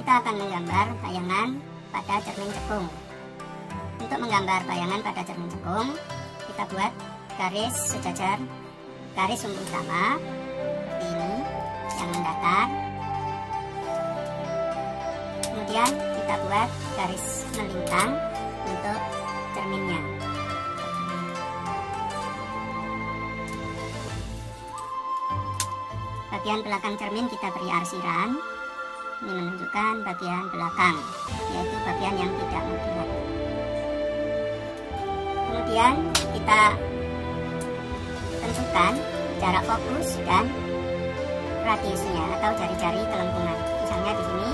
kita akan menggambar bayangan pada cermin cekung. Untuk menggambar bayangan pada cermin cekung, kita buat garis sejajar, garis sumbu utama seperti ini yang mendatar. Kemudian kita buat garis melintang untuk cerminnya. Bagian belakang cermin kita beri arsiran. Ini menunjukkan bagian belakang, yaitu bagian yang tidak melihat. Kemudian kita tentukan jarak fokus dan radiusnya atau jari-jari kelengkungan. Misalnya di sini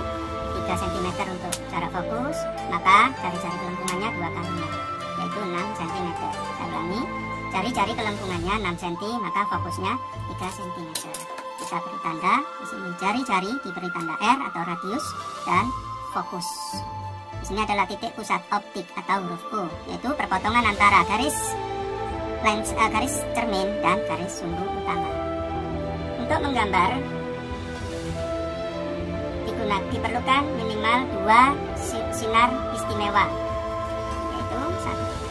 3 cm untuk jarak fokus, maka jari-jari kelengkungannya 2 kalinya, yaitu 6 cm. Saya ulangi, jari-jari kelengkungannya 6 cm, maka fokusnya 3 cm. Kita beri tanda di sini, jari-jari diberi tanda R atau radius dan fokus. Di sini adalah titik pusat optik atau huruf U, yaitu perpotongan antara garis cermin dan garis sumbu utama. Untuk menggambar diperlukan minimal 2 sinar istimewa, yaitu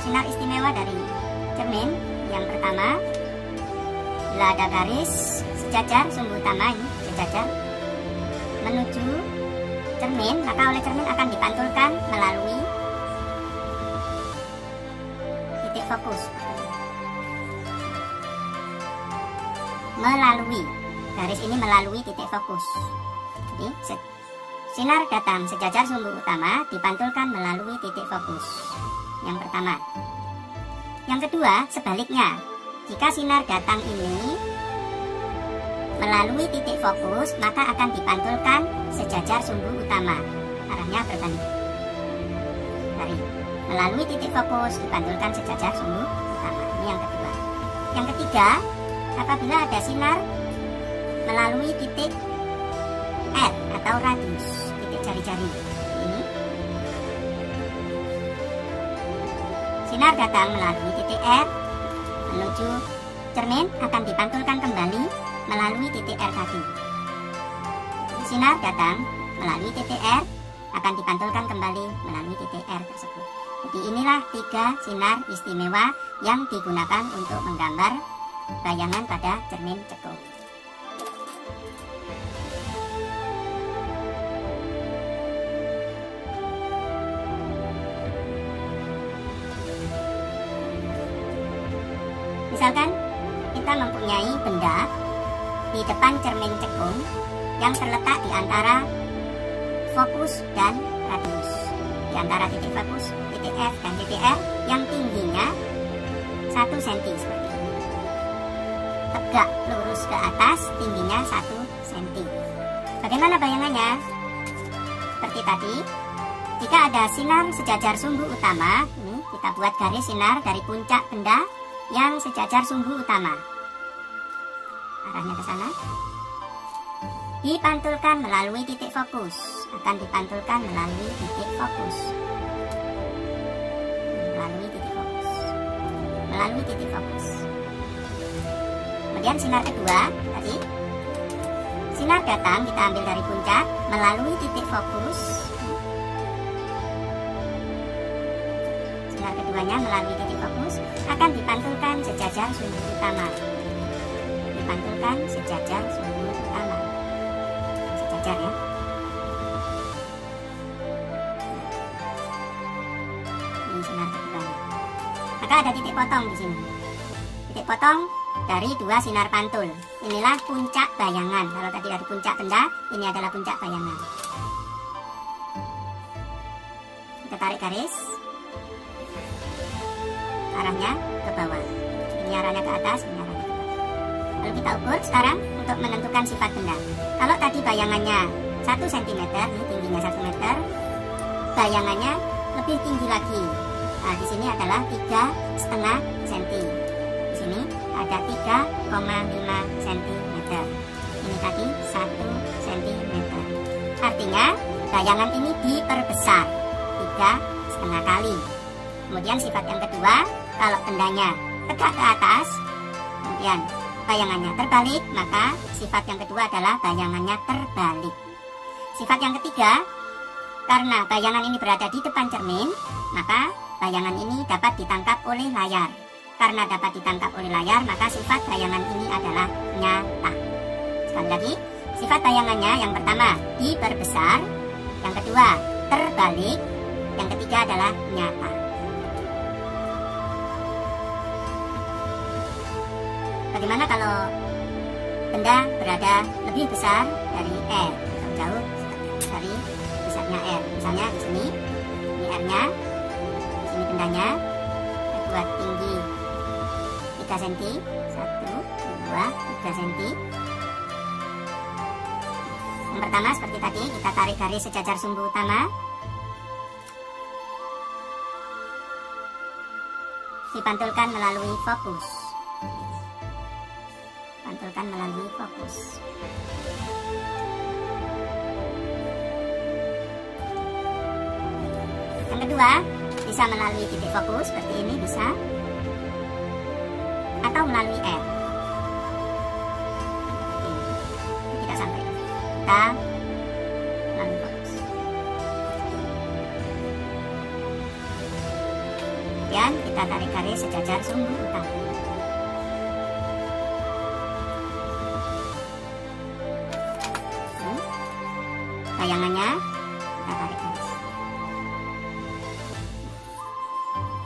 sinar istimewa dari cermin. Yang pertama, bila ada garis sejajar sumbu utama ini sejajar menuju cermin, maka oleh cermin akan dipantulkan melalui titik fokus. Melalui garis ini melalui titik fokus. Jadi sinar datang sejajar sumbu utama dipantulkan melalui titik fokus. Yang pertama. Yang kedua, sebaliknya, jika sinar datang ini melalui titik fokus, maka akan dipantulkan sejajar sumbu utama. Arahnya berbalik. Dari melalui titik fokus dipantulkan sejajar sumbu utama. Ini yang kedua. Yang ketiga, apabila ada sinar melalui titik R atau radius, titik jari-jari ini, sinar datang melalui titik R menuju cermin akan dipantulkan kembali melalui titik R tadi. Sinar datang melalui titik R akan dipantulkan kembali melalui titik R tersebut. Jadi inilah 3 sinar istimewa yang digunakan untuk menggambar bayangan pada cermin cekung. Misalkan kita mempunyai benda di depan cermin cekung yang terletak di antara fokus dan radius, di antara titik fokus, titik F dan titik R yang tingginya 1 cm seperti ini. Tegak lurus ke atas, tingginya 1 cm. Bagaimana bayangannya? Seperti tadi, jika ada sinar sejajar sumbu utama, ini kita buat garis sinar dari puncak benda yang sejajar sumbu utama. Arahnya ke sana. Dipantulkan melalui titik fokus, akan dipantulkan melalui titik fokus. Melalui titik fokus. Melalui titik fokus. Kemudian sinar kedua tadi, sinar datang kita ambil dari puncak melalui titik fokus. Sinar keduanya melalui titik fokus akan dipantulkan sejajar sumbu utama. Dipantulkan sejajar sumbu utama. Sejajar ya. Ini sinar keduanya. Maka ada titik potong di sini. Titik potong dari 2 sinar pantul. Inilah puncak bayangan. Kalau tadi dari puncak benda, ini adalah puncak bayangan. Kita tarik garis. Arahnya ke bawah. Ini arahnya ke atas, ini arahnya ke bawah. Lalu kita ukur sekarang untuk menentukan sifat benda. Kalau tadi bayangannya 1 cm, ini tingginya 1 meter, bayangannya lebih tinggi lagi. Nah, di sini adalah 3,5 cm. Di sini ada 3,5 cm. Ini tadi 1 cm. Artinya bayangan ini diperbesar 3,5 kali. Kemudian sifat yang kedua, kalau bendanya tegak ke atas, kemudian bayangannya terbalik, maka sifat yang kedua adalah bayangannya terbalik. Sifat yang ketiga, Karena bayangan ini berada di depan cermin, maka bayangan ini dapat ditangkap oleh layar. Karena dapat ditangkap oleh layar, maka sifat bayangan ini adalah nyata. Sekali lagi, sifat bayangannya yang pertama diperbesar, yang kedua terbalik, yang ketiga adalah nyata. Bagaimana kalau benda berada lebih besar dari R, atau jauh dari besarnya R? Misalnya di sini, ini R-nya, di sini bendanya, kita buat tinggi 3 cm, 1, 2, 3 cm. Yang pertama seperti tadi, kita tarik garis sejajar sumbu utama, dipantulkan melalui fokus. Pantulkan melalui fokus. Yang kedua, bisa melalui titik fokus seperti ini, bisa, atau melalui R. Tidak sampai. Kita melalui fokus. Kemudian kita tarik garis sejajar sumbu utama. Bayangannya kita tarik garis.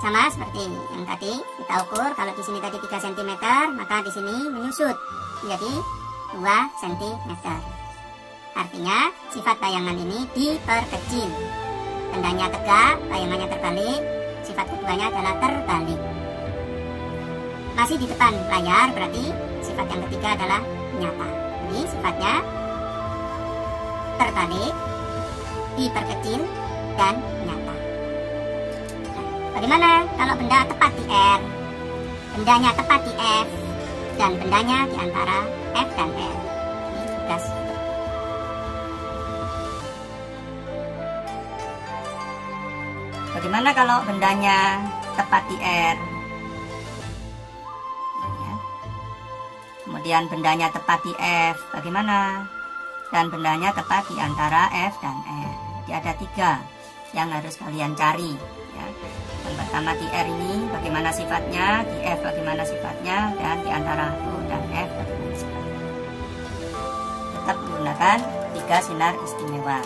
Sama seperti yang tadi kita ukur, kalau di sini tadi 3 cm, maka di sini menyusut menjadi 2 cm. Artinya sifat bayangan ini diperkecil. Bendanya tegak, bayangannya terbalik, sifat keduanya adalah terbalik. Masih di depan layar, berarti sifat yang ketiga adalah nyata. Jadi sifatnya terbalik, diperkecil, dan nyata. Nah, bagaimana kalau benda tepat di R, bendanya tepat di F, dan bendanya di antara F dan R? Ini tugas. Bagaimana kalau bendanya tepat di R? Ya. Kemudian bendanya tepat di F, bagaimana? Dan bendanya tepat di antara F dan R. Jadi ada 3 yang harus kalian cari. Ya. Yang pertama di R ini bagaimana sifatnya, di F bagaimana sifatnya, dan di antara O dan F bagaimana sifatnya. Tetap menggunakan 3 sinar istimewa.